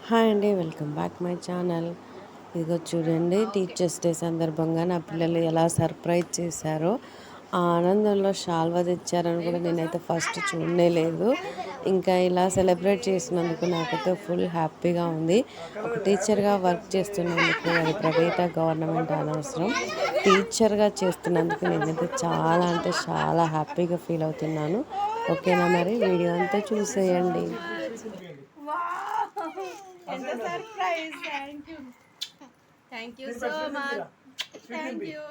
Hi అండి, welcome back my channel. ఇదిగో చూడండి, టీచర్స్ డే సందర్భంగా నా పిల్లలు ఎలా సర్ప్రైజ్ చేశారో. ఆ ఆనందంలో షాల్వా తెచ్చారని కూడా నేనైతే ఫస్ట్ చూడనే లేదు. ఇంకా ఇలా సెలబ్రేట్ చేసినందుకు నాకైతే ఫుల్ హ్యాపీగా ఉంది. ఒక టీచర్గా వర్క్ చేస్తున్నందుకు, అది ప్రైవేటా గవర్నమెంట్ అనవసరం, టీచర్గా చేస్తున్నందుకు నేనైతే చాలా అంటే చాలా హ్యాపీగా ఫీల్ అవుతున్నాను. ఓకేనా, మరి వీడియో అంతా చూసేయండి. ఎంత surprise. Thank you so much. Thank you.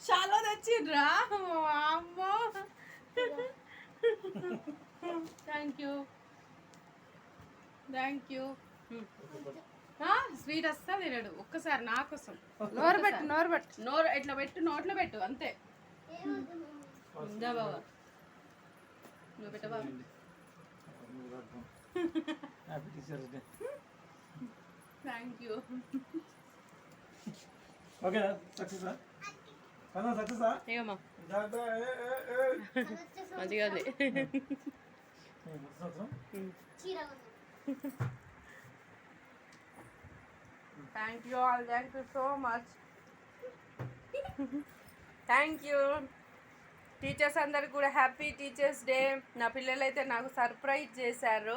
చాలా తెచ్చిండ్రా అమ్మో. Thank you thank you. Sweet వస్తా తినడు ఒక్కసారి నా కోసం. నోరు పెట్టు నోరు ఇట్లా పెట్టు, నోట్లో పెట్టు అంతే. బాబా నువ్వు పెట్టవా? Thank you. ఓకేనా? సక్సెస్ సక్సెస్ ఏమమ్మా మంచిగా ఉంది. Thank you all. Thank you so much. Thank you. Teachers అందరికి కూడా హ్యాపీ టీచర్స్ డే. నా పిల్లలు అయితే నాకు సర్ప్రైజ్ చేశారు.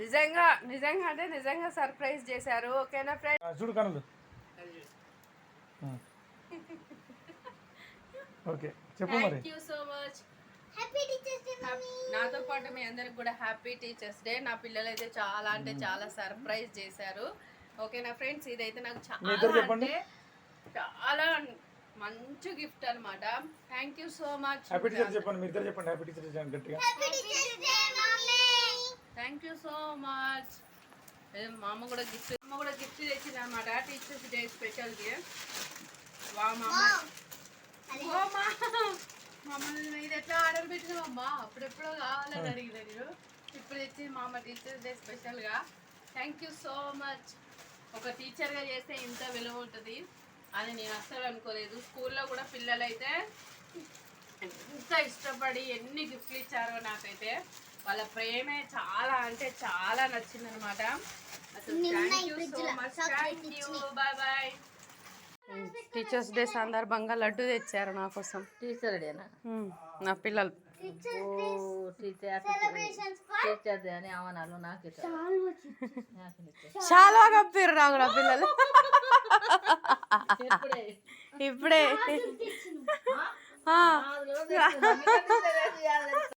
నిజంగా నిజంగా అంటే నిజంగా సర్ప్రైజ్ చేశారు. ఓకేనా ఫ్రెండ్స్? చూడు కనులు. ఓకే చెప్పు మరి. Thank you so much. నాతో పాటు మీ అందరికి కూడా హ్యాపీ టీచర్స్ డే. నా పిల్లలు అయితే చాలా అంటే చాలా సర్ప్రైజ్ చేశారు. ఓకేనా ఫ్రెండ్స్? ఇదైతే నాకు చాలా అంటే చాలా మంచి గిఫ్ట్ అన్నమాట. Thank you so much. Happy teachers చెప్పండి, మీరు ఇద్దరు చెప్పండి హ్యాపీ టీచర్స్ డే గట్టిగా. Thank you so much. మా అమ్మ కూడా గిఫ్ట్ తెచ్చింది అనమాట టీచర్స్ డే స్పెషల్కి. వా మమ్మల్ని ఇది ఎట్లా ఆర్డర్ పెట్టినామమ్మా? అప్పుడెప్పుడో కావాలని అడిగిన నేను. ఇప్పుడు తెచ్చింది మా అమ్మ టీచర్స్ డే స్పెషల్గా. Thank you so much. ఒక టీచర్గా చేస్తే ఇంత విలువ ఉంటుంది అని నేను అస్సలు అనుకోలేదు. స్కూల్లో కూడా పిల్లలైతే ఎంత ఇష్టపడి ఎన్ని గిఫ్ట్లు ఇచ్చారో నాకైతే. వాళ్ళ ప్రేమే చాలా అంటే చాలా నచ్చిందనమాట. అసలు thank you so much. Thank you. Bye bye. Teachers day సందర్భంగా లడ్డు తెచ్చారు నా కోసం. టీచర్ డేనా? నా పిల్లలు టీచర్ డే అని అవనాలు నాకు చాలా కప్పిర్రు నాకు నా పిల్లలు. ఇప్పుడే